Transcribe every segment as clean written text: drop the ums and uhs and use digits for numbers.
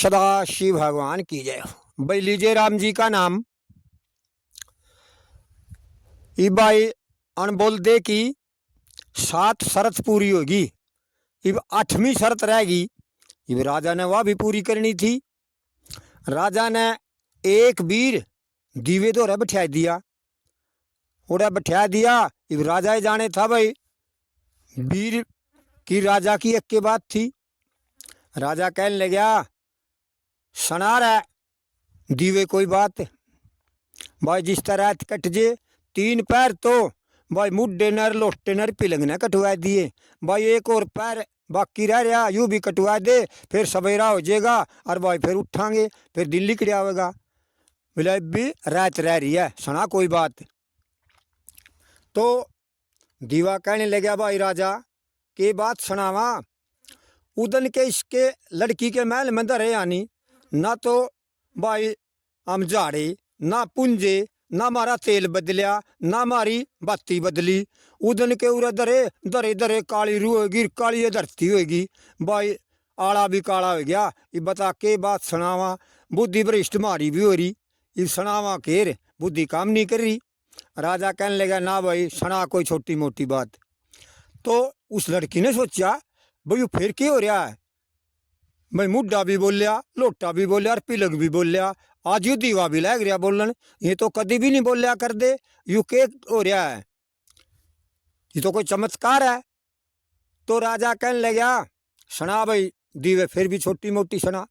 सदाशिव भगवान की जय हो। भाई लीजिए राम जी का नाम। भाई अनबोल दे की 7 शर्त पूरी होगी। इब 8वीं शर्त रहेगी। इब राजा ने वह भी पूरी करनी थी। राजा ने एक वीर दीवे तो रे बिठा दिया। उड़ा बिठा दिया। इब राजा ही जाने था भाई वीर की राजा की एक के बात थी। राजा कहने लगा सना रे दीवे कोई बात भाई जिस तरह कट जे 3 पैर तो भाई मुड्डे नर लोटे नर पिलंग ने कटवा दिए। भाई एक और पैर बाकी रह रहा यूं भी कटवा दे फिर सवेरा हो जाएगा और भाई फिर उठांगे फिर दिन लिकड़ आवेगा। बोले भी रात रह रही है सना कोई बात। तो दीवा कहने लगा भाई राजा के बात सुनावा। उदन के इसके लड़की के महल में धरे आनी ना तो भाई हम झाड़े ना पुंजे ना मारा तेल बदलिया ना मारी बाती बदली। उदन के उरे दरे दरे दरे काली रू होगी काली धरती होगी भाई आड़ा भी काला हो गया। ये बता के बात सुनावा बुद्धि भ्रष्ट मारी भी हो रही। ये सुनावा केर बुद्धि काम नहीं कर रही। राजा कहने लगा ना भाई सुना कोई छोटी मोटी बात। तो उस लड़की ने सोचा भाई फिर क्या हो रहा है। भाई मुड्डा भी बोल लिया लोटा भी बोल लिया और पिलक भी बोल लिया आज यू दीवा भी लग रहा बोलन। ये तो कभी भी नहीं बोल लिया कर दे यू के हो रहा है ये तो कोई चमत्कार है। तो राजा कहने लगा सुना भाई दीवे फिर भी छोटी मोटी सुना।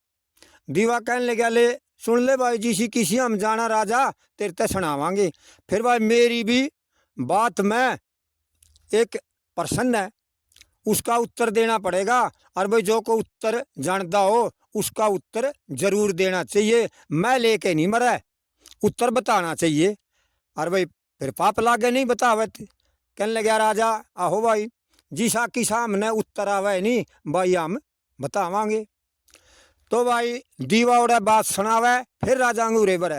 दीवा कहने लगा ले सुन ले भाई जिसी किसी हम जाना राजा तेरे ते सुनावांगे। फिर भाई मेरी भी बात में एक प्रश्न है उसका उत्तर देना पड़ेगा और भाई जो को उत्तर जानता हो उसका उत्तर जरूर देना चाहिए। मैं लेके नहीं मरा उत्तर बताना चाहिए और भाई फिर पाप लागे नहीं बतावत। कहने लगा राजा आहो भाई जिसा की सामने उत्तर आवे नहीं भाई हम बतावांगे। तो भाई दीवा उड़ा बात सुनावे फिर राजा अंगूरे बर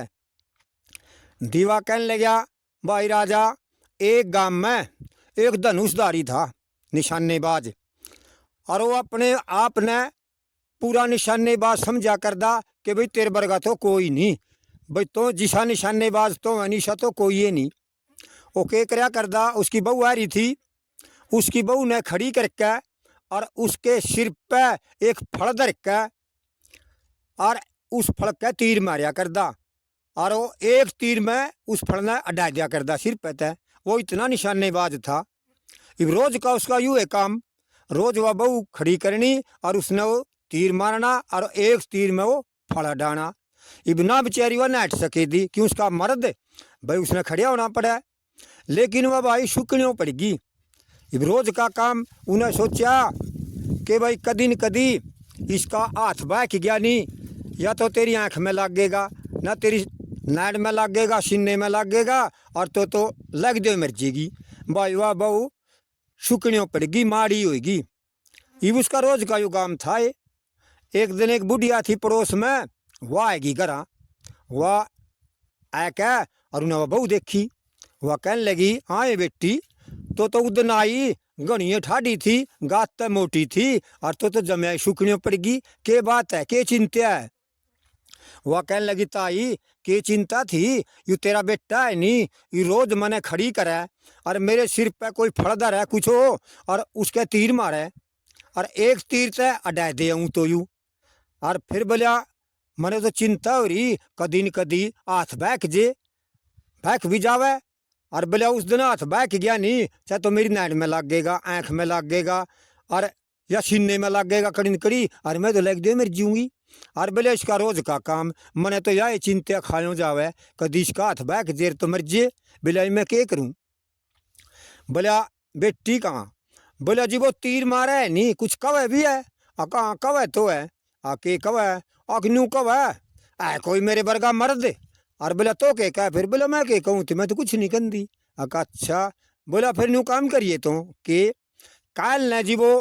दीवा कहने लगा भाई राजा एक गांव में एक धनुषधारी था निशानेबाज और वो अपने आप ने पूरा निशानेबाज समझा करदा कि भाई तेरे वर्गा तो कोई नहीं भाई तो जिसा निशानेबाज तो अनिशा तो कोई है नहीं। वो क्या करया करदा उसकी बहू आ रही थी उसकी बहू ने खड़ी करके और उसके सिर पे एक फल धर के और उस फल के तीर मारिया करदा और वो एक तीर में उस फल ने अड्डा दिया करदा सिर पे तय। वो इतना निशानेबाज था। इब रोज का उसका यूँ है काम रोज वह बहू खड़ी करनी और उसने वो तीर मारना और एक तीर में वो फड़ा डाना। इब ना बेचारी वह नाट सके थी कि उसका मर्द भाई उसने खड़िया होना पड़ा लेकिन वह भाई शुक्लियों पड़गी। इब रोज का काम उन्हें सोचा कि भाई कदी न कदी इसका हाथ बैठ गया नहीं या तो तेरी आँख में लगेगा ना तेरी नाड़ में लगेगा सीने में लगेगा और तो लग दे मर जाएगी। भाई वह बहू शुकनियों पड़ेगी माड़ी होगी। ये उसका रोज का यो काम था। एक दिन एक बुढ़िया थी पड़ोस में वह आएगी घर वह आ क्या और उन्हें वह बहू देखी वह कहने लगी हाँ ये बेटी तो उदन आई घनी ठाडी थी गात तो मोटी थी और तो जमे शुकनियों पड़ेगी के बात है के चिंता है। वह कहने लगी ताई के चिंता थी यू तेरा बेटा है नहीं ये रोज मने खड़ी करे और मेरे सिर पे कोई फड़दर है कुछ हो और उसके तीर मारे और एक तीर से अडा दे तो यू और फिर बोलिया मने तो चिंता हो रही कदी न कदी हाथ बैक भी जावे और बोलिया उस दिन हाथ बैक गया नहीं चाहे तो मेरी नाड़ में लगेगा आँख में लगेगा और या सीने में लगेगा कड़ी न कड़ी और मैं तो लग दे मेरी जीऊँगी। और बोले इसका रोज का काम मने तो यह चिंता खाओ जावे कदी इसका हाथ बैक जेर तो मर जे। बोले मैं क्या करूँ। बोलिया बेटी कहाँ बोलिया जी वो तीर मारा है नहीं कुछ कवे भी है कहाँ कवे तो है के कवे न्यू कवे है कोई मेरे वर्गा मर्द और बोला तो क्या कह फिर बोला मैं क्या कहूँ मैं तो कुछ नहीं कंदी अच्छा। बोला फिर न्यू काम करिए तो के काल ने जी वो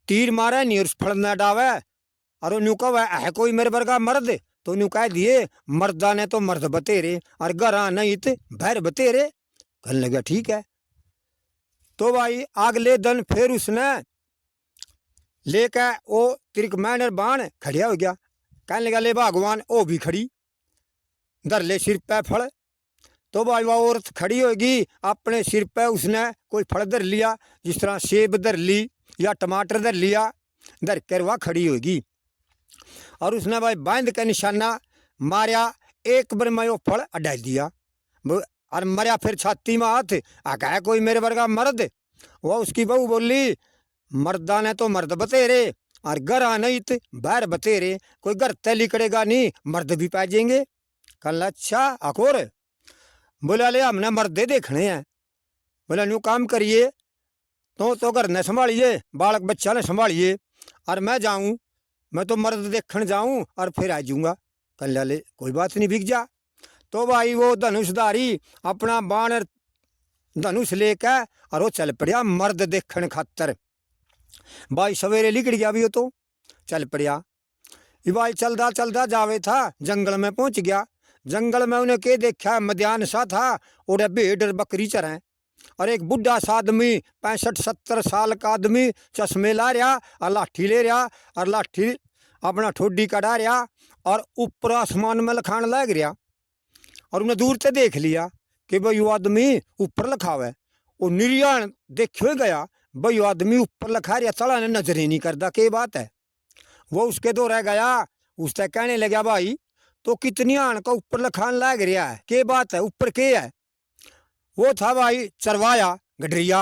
तीर मारा नहीं और फल न डावे और न्यू कवे है कोई मेरे वर्गा मर्द तो न्यू कह दिए मर्दा ने तो मर्द बतेरे और गरा नहीं तो भैर बतेरे। कहने लगा ठीक है। तो भाई अगले दिन फिर उसने लेकर वो तिरक मैनर बाण खड़िया हो गया कहने लगा ले भगवान ओ भी खड़ी, धर ले सिर पे फल। तो भाई वह औरत खड़ी होगी, अपने सिर पे उसने कोई फल धर लिया, जिस तरह सेब धर ली या टमाटर धर लिया, धर कर वह खड़ी होगी। और उसने भाई बांध के निशाना मारिया, एक बार में वो फल अडाल दिया और मरिया। फिर छाती में हाथ आ कहा कोई मेरे वर्गा मर्द। वह उसकी बहू बोली मर्दा ने तो मर्द बतेरे और घर आ नहीं तो बाहर बतेरे, कोई घर तय लिकड़ेगा नहीं, मर्द भी पा जाएंगे। कल अच्छा अकोर। बोला ले हमने मर्दे देखने हैं। बोला न्यू काम करिए, तो घर न संभालिए, बालक बच्चा ने संभालिए, और मैं जाऊं, मैं तो मर्द देखने जाऊं और फिर आ जाऊंगा। कल ले कोई बात नहीं, बिक जा। तो भाई वो धनुषधारी अपना बाण धनुष लेकर और वो चल पड़िया मर्द देखने खातर। भाई सवेरे लिकड़ गया भी हो तो चल पड़िया। भाई चलदा चलदा जावे था, जंगल में पहुंच गया। जंगल में उन्हें के देखा मध्यान्ह सा था, और भेड़ बकरी चरें, और एक बुढ़ा सा आदमी 65-70 साल का आदमी चश्मे ला रहा और लाठी ले रहा, और लाठी अपना ठोडी कड़ा रहा और ऊपर आसमान में लखान लग रहा। और उन्हें दूर से देख लिया कि भाई वो आदमी ऊपर लखावे। वो निर्याण देखिए गया, भाई वो आदमी ऊपर लखा रहा, चला ने नजर ही नहीं करता, के बात है। वो उसके दो रह गया, उससे कहने लगा भाई तो कितनी आन का ऊपर लखान लग रहा है, के बात है, ऊपर के है। वो था भाई चरवाया गडरिया।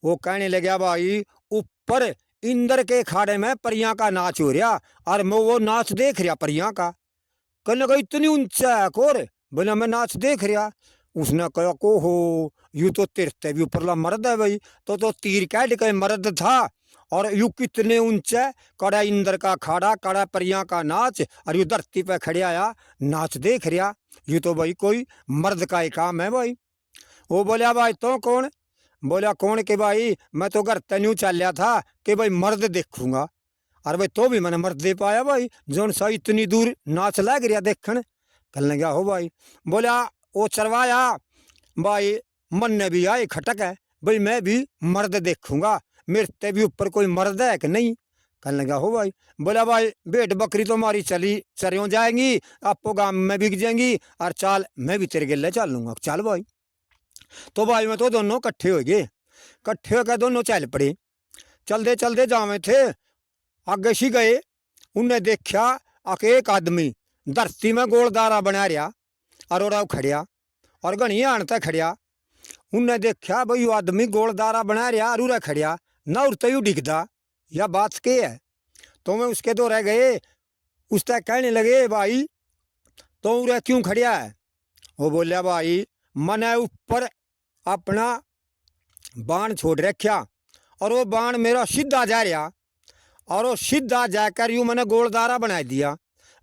वो कहने लगा भाई ऊपर इंद्र के खाड़े में परियां का नाच हो रहा, और मैं वो नाच देख रहा परियां का। कहने लगा इतनी ऊंचा है कोर। बोला मैं नाच देख रहा। उसने कहा को हो यू तो तिरते भी ऊपरला मर्द है भाई, तो तीर काट के मर्द था, और यू कितने ऊंचे, कड़ा इंद्र का खाड़ा, कड़ा परियां का नाच, और यू धरती पे खड़े आया नाच देख रहा, यू तो भाई कोई मर्द का ही काम है भाई। वो बोलिया भाई तो कौन। बोलिया कौन के भाई मैं तो घर तन्यू चल था कि भाई मर्द देखूंगा, और भाई तो भी मैंने मर्द दे पाया भाई, जोन सा इतनी दूर नाच लग रहा देखने। कहने गया हो भाई। बोला वो चरवाया भाई मन ने भी आए खटक है, भाई मैं भी मर्द देखूंगा, मेरे ते भी ऊपर कोई मर्द है कि नहीं। कहने लगा हो भाई। बोला भाई भेड़ बकरी तो हमारी चली चरियों जाएंगी, आपको गांव में बिक जाएंगी, और चाल मैं भी तेरे गिले चल लूंगा, चल भाई। तो भाई में तो दोनों इकट्ठे हो गए, इकट्ठे होकर दोनों चल पड़े। चलते चलते जावे थे, आगे सी गए, उन्हें देखा आके एक आदमी धरती में गोलदारा बना रहा, और वो खड़िया और घनी आन तक खड़िया। उन्हें देखा भाई वो आदमी गोलदारा बना रहा और उरे खड़िया ना, उड़ते ही डिगदा, यह बात के है। तो मैं उसके दो रह गए, उससे कहने लगे भाई तो उरे क्यों खड़िया है। वो बोलिया भाई मैंने ऊपर अपना बाण छोड़ रखा, और वो बाण मेरा सीधा जा रहा, और वो सीधा जाकर यूं मैंने गोलदारा बना दिया।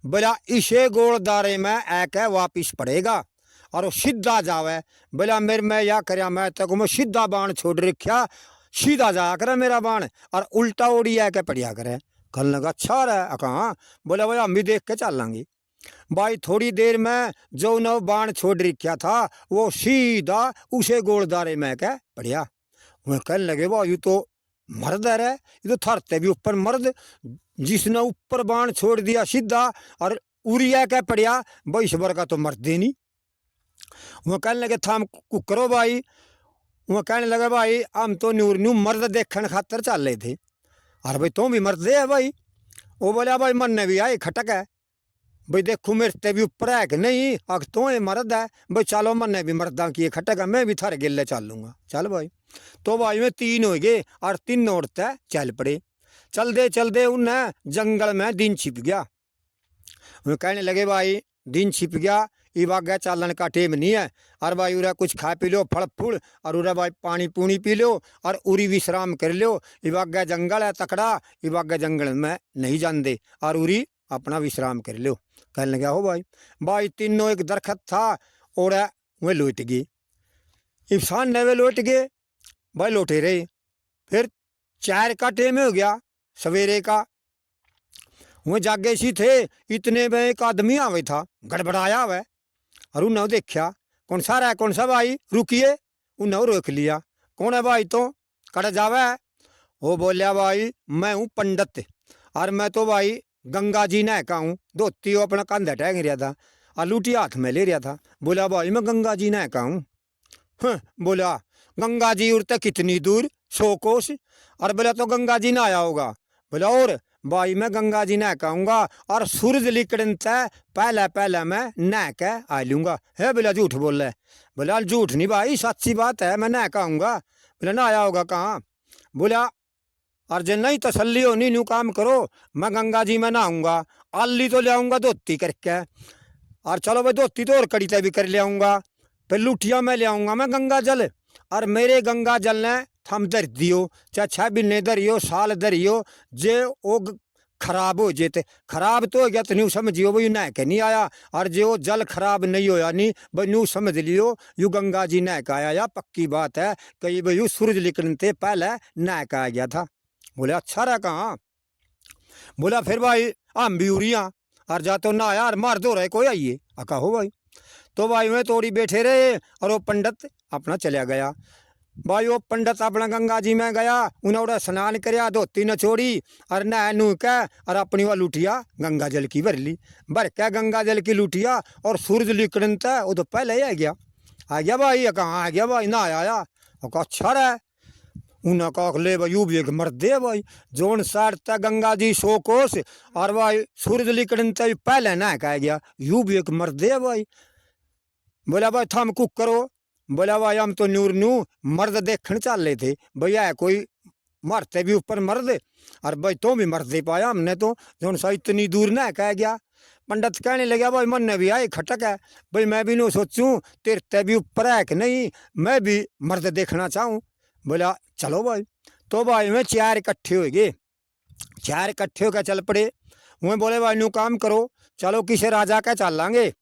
बोला इसे गोलदारे में आके वापिस पड़ेगा, और वो सीधा जावे। बोला मेरे मैं या करया, मैं तक मैं सीधा बाण छोड़ रखा, सीधा जाया करे मेरा बाण, और उल्टा ओड़ी आके पड़िया करे। कहने लगा अच्छा रहा कहाँ। बोला भाई हम भी देख के चल लेंगे। भाई थोड़ी देर में जो नौ बाण छोड़ रखा था वो सीधा उसे गोलदारे में के पड़िया। वह कहने लगे वाह यू तो मर्द है रे, ये तो थरते भी ऊपर मर्द, जिसने ऊपर बाण छोड़ दिया सीधा और उड़िया के पड़िया, भाई सबर का तो मर्द ही नहीं। वह कहने लगे थाम करो भाई। वह कहने लगे भाई हम तो नूर न्यू मर्द देखने खातर चल रहे थे, और भाई तुम भी मर्द है भाई। वो बोला भाई मन ने भी आए खटक है, भाई देखो मेरे ते भी ऊपर है कि नहीं, अग तो ये मर्द है भाई, चलो मन ने भी मर्दा की खटक है, मैं भी थारे गिले चल लूंगा, चल भाई। तो भाई में तीन हो गए और तीन औरतें चल पड़े। चलते चलते उन्हें जंगल में दिन छिप गया। वो कहने लगे भाई दिन छिप गया, ये आगे चालन का टेम नहीं है, और भाई उरा कुछ खा पी लो फल फूल, और उरा भाई पानी पूनी पी लो, और उरी विश्राम कर लो। ये आगे जंगल है तकड़ा, ये आगे जंगल में नहीं जाते, और उरी अपना विश्राम कर लो। कहने लगा हो भाई। भाई तीनों एक दरखत था, और वे लौट गए। इंसान ने वे लौट गए भाई, लौटे रहे। फिर 4 का टेम हो गया सवेरे का। वह जागे सी थे, इतने में एक आदमी आवे था, गड़बड़ाया हुआ, और उन्हें देखा कौन सा रहा है, कौन सा भाई रुकिए। उन्हें रोक लिया, कौन है भाई तो कड़ जावे। वो बोलिया भाई मैं हूँ पंडित, और मैं तो भाई गंगा जी नह का हूँ। धोती वो अपना कंधा टैंग रहा था और लूटी हाथ में ले रहा था। बोला भाई मैं गंगा जी नह का हूँ। बोला गंगा जी उड़ते कितनी दूर, 100 कोस। और बोला तो गंगा जी नहाया होगा। बोला और भाई मैं गंगा जी नह कहूँगा और सूरज लिकड़न तय पहले पहले मैं नह के आ लूँगा। है बोला झूठ बोल रहा है। बोला झूठ नहीं भाई, सच्ची बात है, मैं नह कहूँगा। बोला नहाया होगा कहाँ। बोला और जो नहीं तसल्ली होनी न्यू काम करो, मैं गंगा जी में नहाऊंगा, आली तो ले आऊँगा धोती करके। और चलो भाई धोती तो और कड़ी तय भी कर ले आऊँगा। फिर लुठिया में ले आऊँगा मैं गंगा जल। और मेरे गंगा जल ने थम धर दियो, चाहे 6 महीने धरियो, साल धरियो, जे वो खराब हो जेते। खराब तो हो गया तो न्यू समझियो भाई नह के नहीं आया। और जो जल खराब नहीं होया नहीं भाई न्यू समझ लियो यू गंगा जी नह का आया। या पक्की बात है कहीं भाई यू सूरज निकलते पहले नह का आ गया था। बोले अच्छा रहा कहाँ। बोला फिर भाई हम भी उड़िया और जा तो ना यार मार दो रहे कोई आइए। कहो भाई। तो भाई में थोड़ी बैठे रहे और वो पंडित अपना चला गया। भाई वो पंडित अपना गंगा जी में गया, उन्होंने स्नान करया, धोती न छोड़ी और नह नू के और अपनी वो लुटिया गंगा जल की भर ली। भर के गंगा जल की लुटिया और सूरज लिकड़न तय वो तो पहले ही आ गया भाई। कहाँ आ गया भाई, ना आया। अच्छा रहा। उन्हें कहा ले भाई यू भी एक मर्दे है भाई, जोन साइड तक गंगा जी 100 कोस और भाई सूरज लिकड़न तय पहले ना कह गया, यू भी एक मर्दे है भाई। बोला भाई थम कुक करो। बोला भाई हम तो नूर नू मर्द देखने चल रहे थे, भैया है कोई मरते भी ऊपर मर्द। और भाई तो भी मर्द दे पाया हमने तो, जोन सा इतनी दूर ना कह गया। पंडित कहने लगा भाई मन ने भी आई खटक है भाई, मैं भी नो सोचूं तेरे भी ऊपर है कि नहीं, मैं भी मर्द देखना चाहूँ। बोला चलो भाई। तो भाई में 4 इकट्ठे हो गए, 4 इकट्ठे होकर चल पड़े। वह बोले भाई न्यू काम करो, चलो किसी राजा का चल लांगे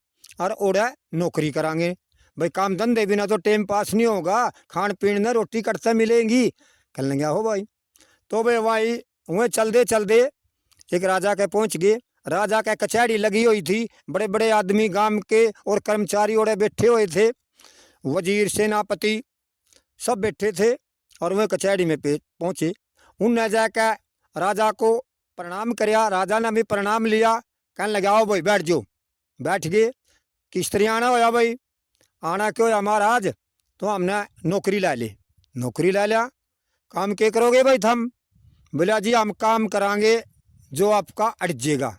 और ओढ़े नौकरी करांगे। भाई काम धंधे बिना तो टाइम पास नहीं होगा, खान पीन ने रोटी कटते मिलेंगी, कर लेंगे हो भाई। तो भाई वह चलते चलते एक राजा के पहुंच गए। राजा का कचहरी लगी हुई थी, बड़े बड़े आदमी गांव के और कर्मचारी ओढ़े बैठे हुए थे, वजीर सेनापति सब बैठे थे। और वह कचहरी में पहुंचे। उनने जाकर राजा को प्रणाम करया, राजा ने भी प्रणाम लिया। कहने लगा आओ भाई बैठ जाओ। बैठ गए। किस तरह आना होया भाई। आना क्यों है महाराज, तो हमने नौकरी ला ली। नौकरी ला लिया। काम क्या करोगे भाई थम। बोला जी हम काम करांगे जो आपका अड़जेगा,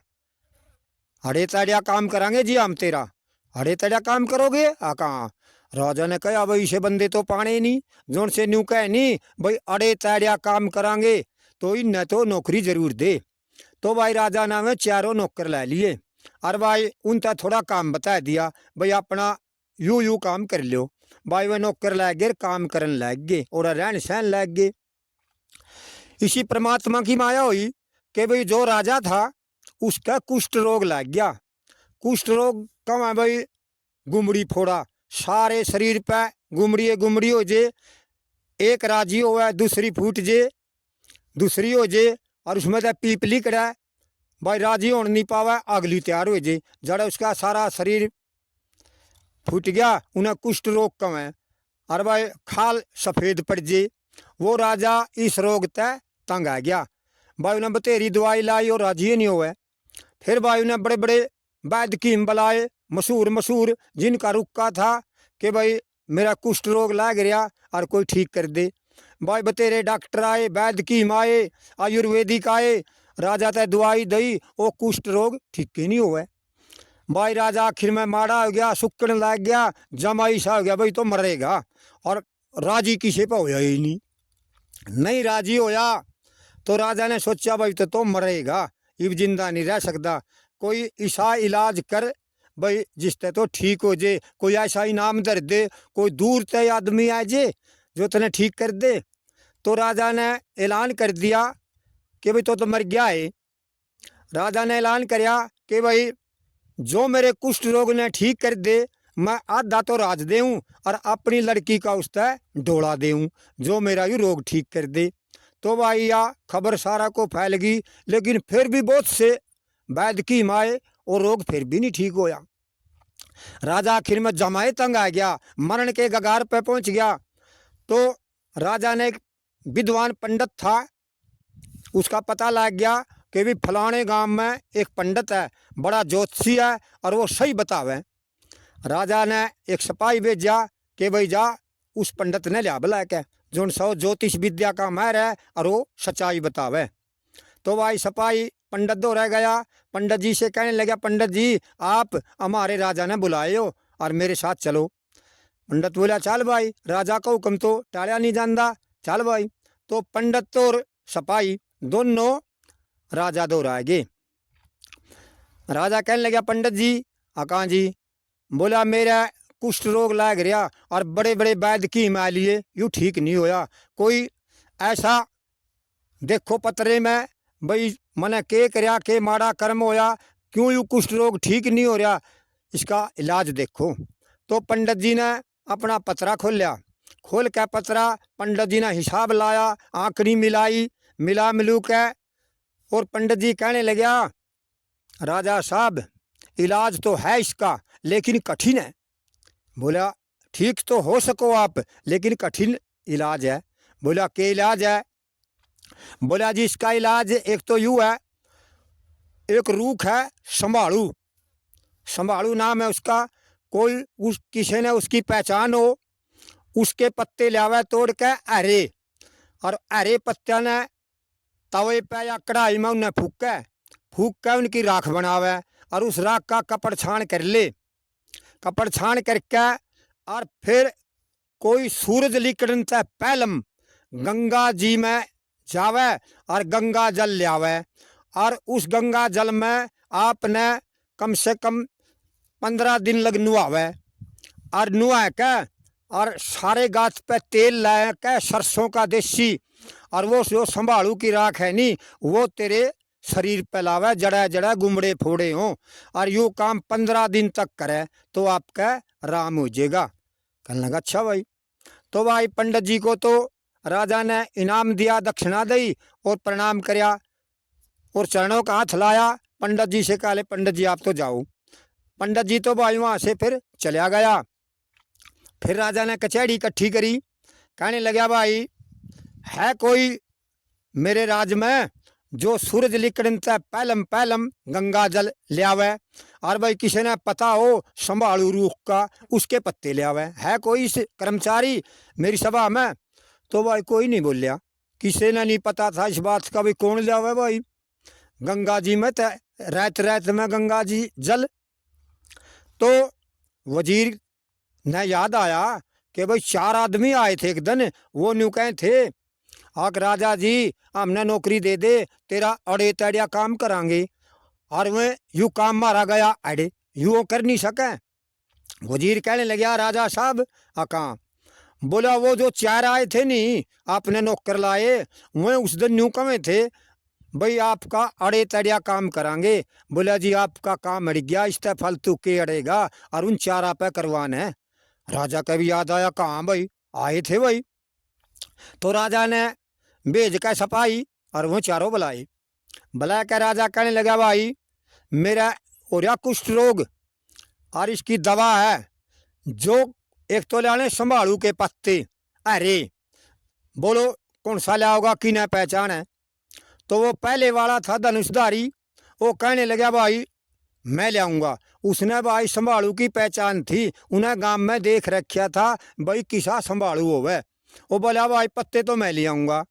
अड़े तड़िया काम करांगे जी हम तेरा। अड़े तड़िया काम करोगे कहाँ। राजा ने कहा भाई इसे बंदे तो पाने नहीं, जोन से न्यू कहे नहीं भाई अड़े तड़िया काम करांगे तो इन्हें तो नौकरी जरूर दे। तो भाई राजा ने में 4 नौकर ला लिए और भाई उनका थोड़ा काम बता दिया भाई अपना यू काम कर लो। भाई वह नौकर लग गए, काम करन लग गए और रहन सहन लग गए। इसी परमात्मा की माया हुई कि भाई जो राजा था उसका कुष्ठ रोग लग गया। कुष्ठ रोग कम है भाई, गुमड़ी फोड़ा सारे शरीर पे, गुमड़ी हो जे, एक राजी हो दूसरी फूट जे, दूसरी हो जे और उसमें तो पीपली कड़ा भाई राजी होने नहीं पावा, अगली तैयार हो जे, जड़ा उसका सारा शरीर फूट गया। उन्हें कुष्ठ रोग कम है और भाई खाल सफ़ेद पड़ जे। वो राजा इस रोग तय तंग आ गया। भाई उन्हें बतेरी दवाई लाई और राजी नहीं हुआ। फिर भाई उन्हें बड़े बड़े वैद्य कीम बुलाए, मशहूर जिनका रुक्का था कि भाई मेरा कुष्ठ रोग लग गया और कोई ठीक कर दे। भाई बतेरे डॉक्टर आए, वैद्य कीम आए, आयुर्वेदिक आए, राजा तय दवाई दई, वो कुष्ठ रोग ठीक ही नहीं हुआ। भाई राजा आखिर में माड़ा हो गया, सुक्कन लग गया, जमाई सा हो गया भाई तो मरेगा। और राजी किसी पे होया ही नहीं राजी होया। तो राजा ने सोचा भाई तो मरेगा, इब जिंदा नहीं रह सकता, कोई ऐसा इलाज कर भाई जिससे तो ठीक हो जे, कोई ऐसा इनाम धर दे, कोई दूर से आदमी आ जे जो तने ठीक कर दे। तो राजा ने ऐलान कर दिया कि भाई तो मर गया है। राजा ने ऐलान कराया कि भाई जो मेरे कुष्ठ रोग ने ठीक कर दे, मैं आधा तो राज देऊँ और अपनी लड़की का उससे डोला देऊँ, जो मेरा ये रोग ठीक कर दे। तो भाई या खबर सारा को फैल गई, लेकिन फिर भी बहुत से वैद्य की माए और रोग फिर भी नहीं ठीक होया। राजा आखिर में जमाए तंग आ गया, मरण के कगार पे पहुंच गया। तो राजा ने एक विद्वान पंडित था, उसका पता लग गया कि भी फलाने गांव में एक पंडित है, बड़ा ज्योतिषी है और वो सही बतावे। राजा ने एक सिपाही भेजा कि भाई जा उस पंडित ने लिया बुला के, जो सौ ज्योतिष विद्या का माहिर है और वो सच्चाई बतावे। तो भाई सिपाही पंडित दो रह गया, पंडित जी से कहने लगा, पंडित जी आप हमारे राजा ने बुलाए हो और मेरे साथ चलो। पंडित बोला चल भाई, राजा का हुक्म तो टालिया नहीं जानता, चल भाई। तो पंडित और सिपाही दोनों राजा दो रह गए। राजा कहने लगा, पंडित जी कहाँ जी? बोला मेरा कुष्ठ रोग लाग रहा और बड़े बड़े वैद्य की हिमालय लिए यूँ ठीक नहीं होया, कोई ऐसा देखो पतरे में भाई मने के करया के माड़ा कर्म होया, क्यों यूँ कुष्ठ रोग ठीक नहीं हो रहा, इसका इलाज देखो। तो पंडित जी ने अपना पतरा खोल लिया, खोल के पतरा पंडित जी ने हिसाब लाया, आंकड़ी मिलाई, मिला मिलू के और पंडित जी कहने लगा, राजा साहब इलाज तो है इसका लेकिन कठिन है। बोला ठीक तो हो सको आप, लेकिन कठिन इलाज है। बोला क्या इलाज है? बोला जी इसका इलाज एक तो यूँ है, एक रूख है संभालू, संभालू नाम है उसका, कोई उस किसी ने उसकी पहचान हो, उसके पत्ते लावे तोड़ के हरे, और हरे पत्ते ने तवे पे या कढ़ाई में उन्हें फूक के उनकी राख बनावे और उस राख का कपड़ छान कर ले, कपड़ छान करके और फिर कोई सूरज निकलने से पहलम गंगा जी में जावे और गंगा जल ले आवे, और उस गंगा जल में आपने कम से कम 15 दिन लग नुआवे, और नुआ के और सारे गाछ पे तेल लाए के सरसों का देसी, और वो जो संभालू की राख है नी वो तेरे शरीर पे लावे, जड़ा जड़ा गुमड़े फोड़े हों, और यूँ काम 15 दिन तक करे तो आपका राम हो जाएगा। कहने लगा अच्छा भाई। तो भाई पंडित जी को तो राजा ने इनाम दिया, दक्षिणा दी और प्रणाम करया और चरणों का हाथ लाया। पंडित जी से कहा, पंडित जी आप तो जाओ। पंडित जी तो भाई वहाँ से फिर चला गया। फिर राजा ने कचहरी इकट्ठी करी, कहने लगा भाई है कोई मेरे राज में जो सूरज निकलने से पहलम गंगा जल ले आवे, और भाई किसी ने पता हो संभालू रूख का उसके पत्ते ले आवे, है कोई इस कर्मचारी मेरी सभा में? तो भाई कोई नहीं बोलिया, किसी ने नहीं पता था इस बात का भी कौन ले आवे भाई गंगा जी में, तो रात रात में गंगा जी जल। तो वजीर ने याद आया कि भाई 4 आदमी आए थे एक दिन, वो न्यू कहे थे आक राजा जी हमने नौकरी दे दे, तेरा अड़े तड़िया काम करांगे, और वह यूँ काम मारा गया अड़े यूँ कर नहीं सके। वजीर कहने लगे राजा साहब कहाँ? बोला वो जो 4 आए थे नी आपने नौकर लाए, वह उस दिन न्यू कमे थे भाई आपका अड़े तड़िया काम करांगे। बोला जी आपका काम अड़ गया, इस तरह फालतू के अड़ेगा और उन 4 पे करवाना है। राजा का भी याद आया, कहाँ भाई आए थे भाई। तो राजा ने भेज का सिपाही और वो 4 बुलाए, बुला कर राजा कहने लगा भाई मेरा हो रहा कुष्ठ रोग और इसकी दवा है, जो एक तो लाने संभालू के पत्ते अरे, बोलो कौन सा लाओगा कि न पहचान है? तो वो पहले वाला था धनुषधारी, वो कहने लगा भाई मैं ले आऊँगा। उसने भाई संभालू की पहचान थी, उन्हें गांव में देख रखा था भाई किसा संभालू होवे, वो बोला भाई पत्ते तो मैं ले आऊँगा।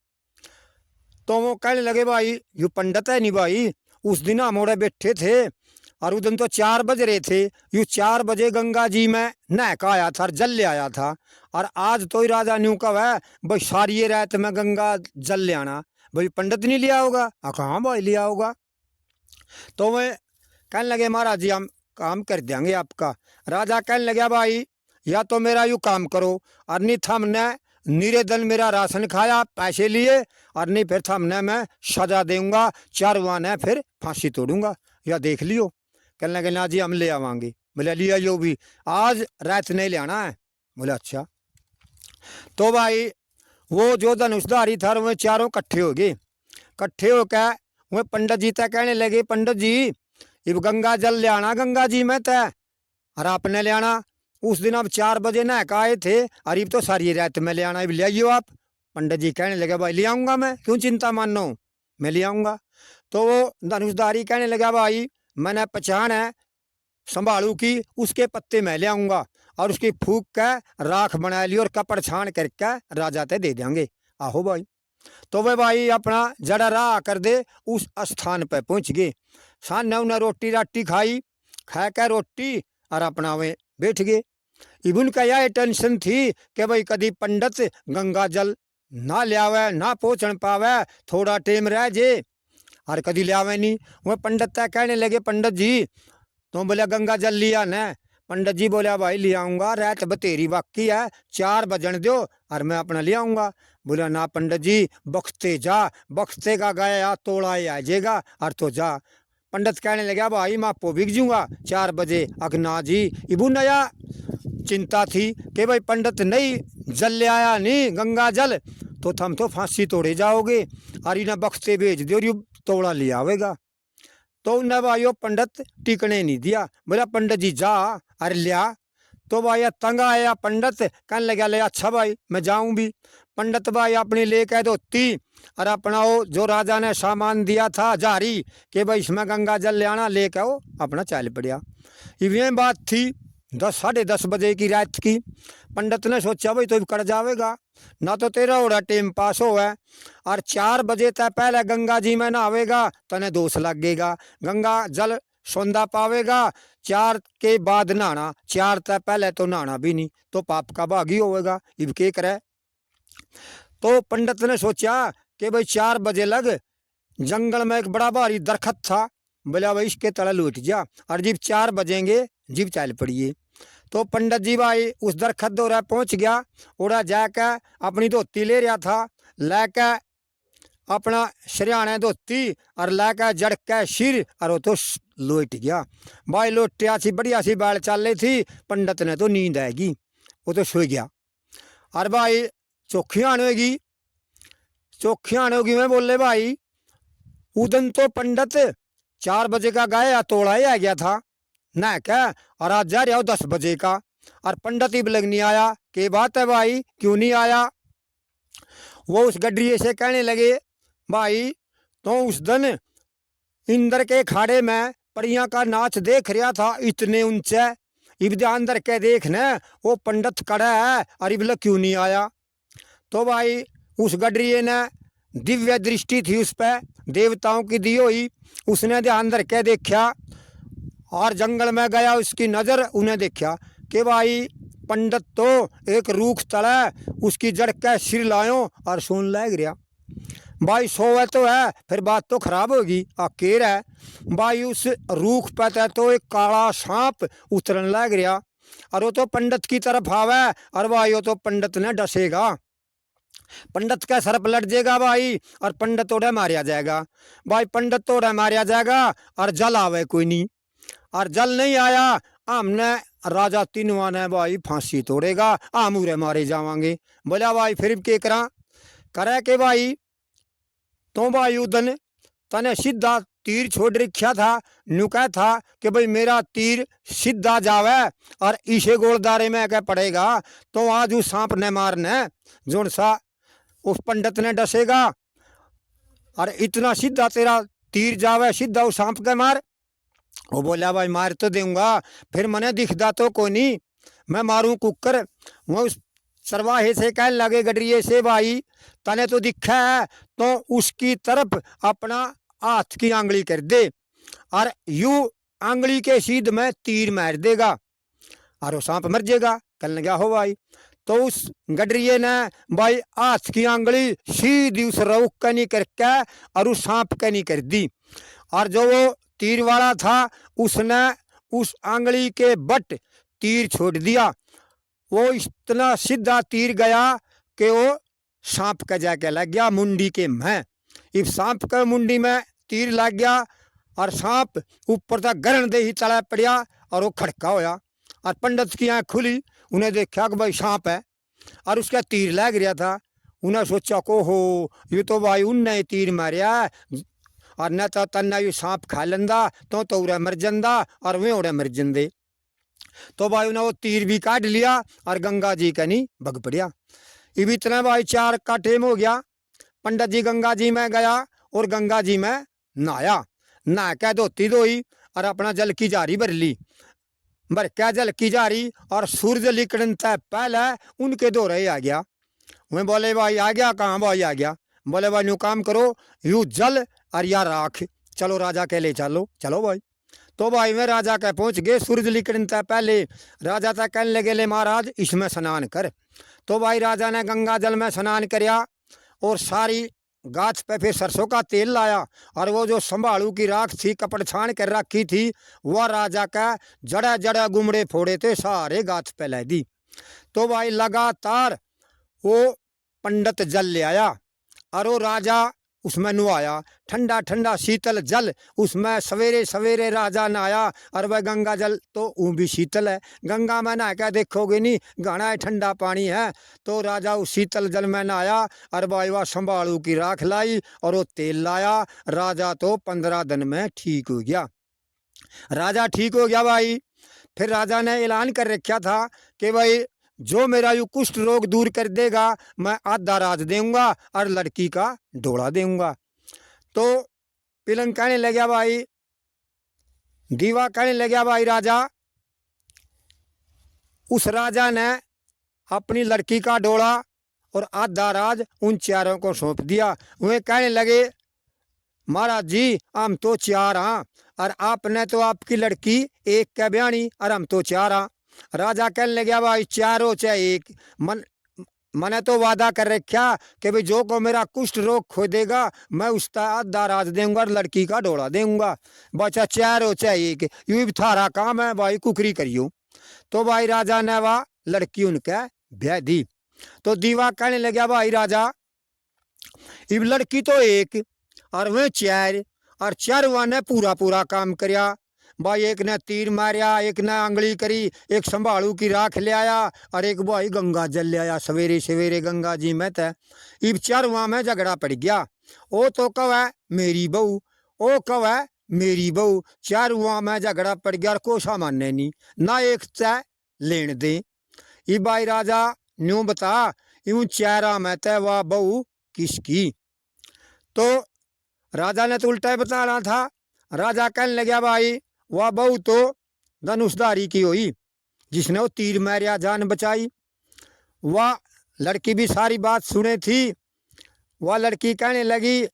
तो वो कहने लगे भाई यू पंडित है नहीं भाई, उस दिन हम बैठे थे और उस दिन तो 4 बज रहे थे, यू 4 बजे गंगा जी में नहा का आया था और जल ले आया था, और आज तो ही राजा न्यू कब है भाई सारी रात में गंगा जल ले आना, भाई पंडित नहीं लिया होगा? कहाँ भाई लिया होगा। तो वह कहने लगे महाराज जी हम काम कर देंगे आपका। राजा कहने लगे भाई या तो मेरा यूँ काम करो, और नहीं हमने नीरे दिन मेरा राशन खाया पैसे लिए, और नहीं फिर हमने मैं सजा दूंगा, 4 वाने फिर फांसी तोड़ूंगा, या देख लियो। कहने लगे ना जी हम ले आवांगे। बोले लिया जो भी आज रात नहीं ले आना है। बोले अच्छा। तो भाई वो जो धनुषधारी था वह 4 इकट्ठे हो गए, इकट्ठे होकर वह पंडित जी तक कहने लगे पंडित जी अब गंगा जल ले आना गंगा जी में तय, और आपने ले आना। उस दिन अब 4 बजे नहा के आए थे, और अब तो सारी रात में ले आना, अब ले आइयो आप। पंडित जी कहने लगे भाई ले आऊँगा मैं, क्यों चिंता मानो मैं ले आऊँगा। तो वो धनुषधारी कहने लगा भाई मैंने पहचान है संभालू की, उसके पत्ते मैं ले आऊंगा और उसकी फूक के राख बना ली और कपड़ छान करके राजा ते दे देंगे। आहो भाई। तो वे भाई अपना जड़ा राह कर दे उस स्थान पर पहुंच गए। सामने उन्हें रोटी राटी खाई, खा के रोटी और अपना वे बैठ गए। इबन का यह टेंशन थी कि भाई कभी पंडित गंगा जल ना लियावे ना पहुँच पावे, थोड़ा टेम रह जे और कभी लियावे नहीं। वह पंडित कहने लगे पंडित जी तो बोले गंगा जल लिया न। पंडित जी बोले भाई ले आऊँगा, रात बतेरी बाकी है, 4 बजन दो और मैं अपना ले आऊँगा। बोला ना पंडित जी बख्ते जा, बख्ते का गया तोड़ा आ जाएगा और तो जा। पंडित कहने लगा भाई मैं आपको बिक जूँगा 4 बजे। अगना जी इबू नया चिंता थी कि भाई पंडित नहीं जल ले आया नहीं गंगा जल तो थम तो फांसी तोड़े जाओगे और इन्हें बख्ते भेज दो और तोड़ा ले आवेगा। तो उन्हें भाई पंडित टिकने नहीं दिया। बोला पंडित जी जा अरे लिया। तो भाई तंग आया पंडित, कहने लगा ले अच्छा भाई मैं जाऊं भी। पंडित भाई अपनी लेके धोती और अपना वो जो राजा ने सामान दिया था जारी कि भाई इसमें गंगा जल ले आना, लेके वो अपना चल पड़िया। ये बात थी 10 साढ़े 10 बजे की रात की। पंडित ने सोचा भाई तो कट जाएगा ना, तो तेरा ओड़ा टाइम पास हो है और 4 बजे तक पहले गंगा जी में नहावेगा तने दोष लगेगा, गंगा जल सौंदा पावेगा 4 के बाद नहाना, 4 तक पहले तो नहाना भी नहीं तो पाप का भागी होगा। इब के करे। तो पंडित ने सोचा कि भाई 4 बजे लग जंगल में एक बड़ा भारी दरखत था, बोला भाई इसके तले लूट जा और जब 4 बजेंगे जीव चल पड़िए। तो पंडित जी भाई उस दरखत दौरा पहुंच गया, उड़ा जाकर अपनी धोती ले रहा था, लेके अपना शरियाने धोती और लेकर जड़ के सिर और वो तो लोट गया। भाई लोटिया सी बढ़िया सी बाल चल रही थी, पंडित ने तो नींद आएगी वो तो सो गया। और भाई चौखी आने होगी मैं बोले भाई उदन तो पंडित 4 बजे का गया तोड़ा ही आ गया था ना क्या, और आज जा रहा हो 10 बजे का और पंडित ही लग नहीं आया। के बात है भाई क्यों नहीं आया। वो उस गड्ढिए से कहने लगे भाई तो उस दिन इंद्र के खाड़े में परियां का नाच देख रहा था इतने ऊंचे, इब अंदर के देखने वो पंडित कड़ा है और इब क्यों नहीं आया। तो भाई उस गड्ढिए ने दिव्य दृष्टि थी उस पर, देवताओं की दी हुई, उसने ध्यान धर के देखा और जंगल में गया, उसकी नज़र उन्हें देखा कि भाई पंडित तो एक रूख तला उसकी जड़ के सिर लायो और सुन लग रहा। भाई सोए तो है फिर बात तो खराब होगी, अकेर है भाई उस रूख पर तो एक काला सांप उतरन लग रहा और वो तो पंडित की तरफ आवे और भाई वो तो पंडित ने डसेगा, पंडित का सर पलट जाएगा भाई और पंडित तोड़ा मारा जाएगा। भाई पंडित तोड़ा मारा जाएगा और जल आवे कोई नहीं, और जल नहीं आया हमने राजा तीनवा ने भाई फांसी तोड़ेगा, हम उरे मारे जावांगे। बोला भाई फिर के करा करे के भाई तो भाई उदन तने सीधा तीर छोड़ रखा था, नुका था कि भाई मेरा तीर सीधा जावे और इसे गोलदारे में क्या पड़ेगा तो आज उस सांप ने मारने जोन सा उस पंडित ने डसेगा और इतना सीधा तेरा तीर जावे सीधा उस सांप के मार। वो बोला भाई मार तो दूंगा फिर मने दिखदा तो कोई नहीं, मैं मारूं कुकर। वो उस सरवाहे से कहने लगे गडरिए से भाई तने तो दिखा है तो उसकी तरफ अपना हाथ की आंगली कर दे और यू आंगली के सीध में तीर मार देगा और वो सांप मर जाएगा। कहने लगा हो भाई। तो उस गडरिए ने भाई हाथ की आंगली सीधी उस रौक का नहीं करके और उस सांप का नहीं कर दी, और जो वो तीर वाला था उसने उस आंगली के बट तीर छोड़ दिया। वो इतना सीधा तीर गया कि वो सांप का जाके लग गया मुंडी के में। इस सांप के मुंडी में तीर लग गया और सांप ऊपर तक गरण दे ही चला पड़ा और वो खड़का होया और पंडित की आँख खुली, उन्हें देखा कि भाई सांप है और उसका तीर लग रहा था। उन्हें सोचा को हो ये तो भाई उनने तीर मारिया और न तो तन्ना ये सांप खा लेंदा तो उरे मर जांदा और वे उड़े मर जाते। तो भाई उन्हें वो तीर भी काट लिया और गंगा जी का नहीं भग पड़िया। इब इतना भाई 4 का टेम हो गया, पंडित जी गंगा जी में गया और गंगा जी में नहाया, नहा के धोती धोई और अपना जल की जारी भर ली, भर के जल की जारी और सूरज निकलने से पहले उनके दोरे आ गया। मैं बोले भाई आ गया, कहाँ भाई आ गया? बोले भाई यूँ काम करो, यूँ जल और या राख, चलो राजा के ले चलो, चलो भाई। तो भाई मैं राजा के पहुंच गए, सूरज निकलने से पहले राजा तक कहने लगे ले महाराज इसमें स्नान कर। तो भाई राजा ने गंगा जल में स्नान किया और सारी गाछ पे फिर सरसों का तेल लाया और वो जो संभालू की राख थी कपड़ छान कर रखी थी वह राजा का जड़ा जड़ा गुमड़े फोड़े थे सारे गाछ पे ला दी। तो भाई लगातार वो पंडित जल ले आया और वो राजा उसमें नुआया, ठंडा ठंडा शीतल जल उसमें सवेरे सवेरे राजा नहाया। और वह गंगा जल तो वो भी शीतल है, गंगा में नहा के देखोगे नहीं घना है ठंडा पानी है। तो राजा उस शीतल जल में नहाया और भाई वह संभालू की राख लाई और वो तेल लाया। राजा तो 15 दिन में ठीक हो गया, राजा ठीक हो गया भाई। फिर राजा ने ऐलान कर रखा था कि भाई जो मेरा यू कुष्ठ रोग दूर कर देगा मैं आधा राज दूंगा और लड़की का डोला दूंगा। तो पिलंग कहने लगा भाई, दीवा कहने लगा भाई राजा, उस राजा ने अपनी लड़की का डोला और आधा राज उन चारों को सौंप दिया। वे कहने लगे महाराज जी हम तो 4 हाँ और आपने तो आपकी लड़की एक के ब्याणी और हम तो 4 हाँ। राजा कहने लगे भाई 4 हो चाहे 1, मैंने तो वादा कर रखा कि भाई जो को मेरा कुष्ठ रोग खोदेगा मैं उसका आधा राज दूंगा और लड़की का डोला दूंगा। बच्चा 4 हो चाहे 1, यूं भी थारा काम है भाई कुकरी करियो। तो भाई राजा ने वह लड़की उनके ब्याह दी। तो दीवा कहने लगा भाई राजा इब लड़की तो 1 और वह 4 और 4वां ने पूरा पूरा काम करया भाई। एक ने तीर मारिया, एक ने आंगली करी, एक संभालू की राख ले आया और एक भाई गंगा जल ले आया सवेरे सवेरे गंगा जी में। तय इब 4वां में झगड़ा पड़ गया, ओ तो कवे मेरी बहू, ओ कवे मेरी बहू। 4वां में झगड़ा पड़ गया, कोसा मानने नहीं ना एक तय लेन दे। ये भाई राजा न्यू बता यूं 4 में तय वह बहू किसकी? तो राजा ने तो उल्टा बताना था। राजा कहने लगा भाई वह बहू तो धनुषधारी की हुई जिसने वो तीर मारिया जान बचाई। वह लड़की भी सारी बात सुने थी। वह लड़की कहने लगी,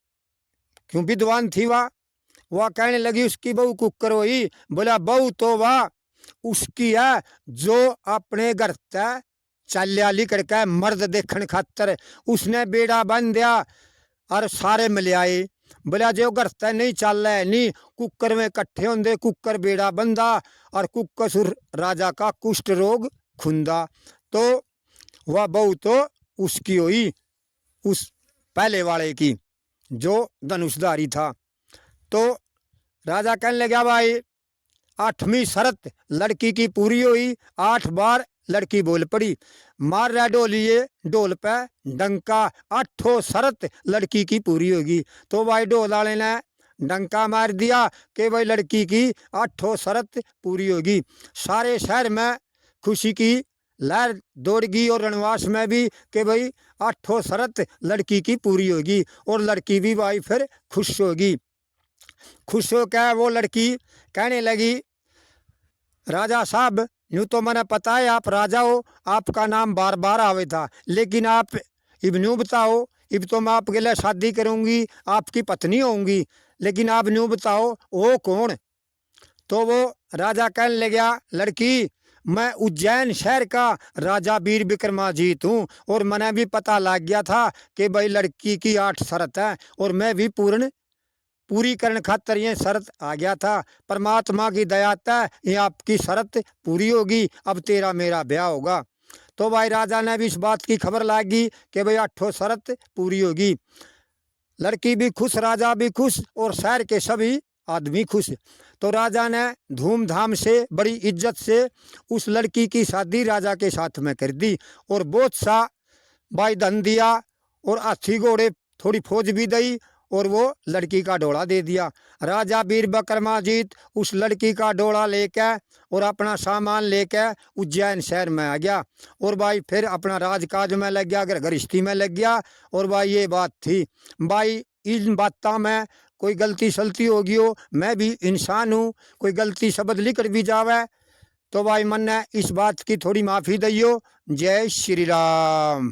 क्यों विद्वान थी वह कहने लगी उसकी बहू कुकर हुई। बोला बहू तो वह उसकी है जो अपने घर तय चाल्या लिकड़ के मर्द देखने खातर उसने बेड़ा बन दिया और सारे मिले आए। बोला जो घर तय नहीं चल रहा है नहीं कुकर में इकट्ठे होंगे, कुकर बेड़ा बंदा और कुकर सुर राजा का कुष्ठ रोग खुंदा। तो वह बहू तो उसकी हुई उस पहले वाले की जो धनुषधारी था। तो राजा कहने लगा भाई 8वीं शर्त लड़की की पूरी हुई। 8 बार लड़की बोल पड़ी, मार रहा डोलिए डोल पे डंका, 8 शर्त लड़की की पूरी होगी। तो भाई डोल वाले ने डंका मार दिया कि भाई लड़की की 8 शर्त पूरी होगी। सारे शहर में खुशी की लहर दौड़ गई और रणवास में भी कि भाई 8 शर्त लड़की की पूरी होगी और लड़की भी भाई फिर खुश होगी। खुश हो क्या वो लड़की कहने लगी राजा साहब यूँ तो मैंने पता है आप राजा हो, आपका नाम बार बार आवे था, लेकिन आप इब न्यू बताओ, इब तो मैं आपके लिए शादी करूँगी, आपकी पत्नी होंगी, लेकिन आप न्यू बताओ वो कौन? तो वो राजा कहने लगा लड़की मैं उज्जैन शहर का राजा वीर विक्रमाजीत हूँ और मैंने भी पता लग गया था कि भाई लड़की की 8 शर्त है और मैं भी पूरी करने खातर ये शर्त आ गया था। परमात्मा की दया तय ये आपकी शर्त पूरी होगी, अब तेरा मेरा ब्याह होगा। तो भाई राजा ने भी इस बात की खबर लागी कि भाई 8 शर्त पूरी होगी। लड़की भी खुश, राजा भी खुश और शहर के सभी आदमी खुश। तो राजा ने धूमधाम से बड़ी इज्जत से उस लड़की की शादी राजा के साथ में कर दी और बहुत सा भाई धन दिया और हाथी घोड़े थोड़ी फौज भी दी और वो लड़की का डोला दे दिया। राजा वीर विक्रमाजीत उस लड़की का डोला लेकर और अपना सामान लेकर उज्जैन शहर में आ गया और भाई फिर अपना राजकाज में लग गया, गृहस्थी में लग गया। और भाई ये बात थी भाई, इन बातों में कोई गलती सलती होगी हो, मैं भी इंसान हूँ, कोई गलती शब्द लिख भी जावे तो भाई मन ने इस बात की थोड़ी माफ़ी दियो। जय श्री राम।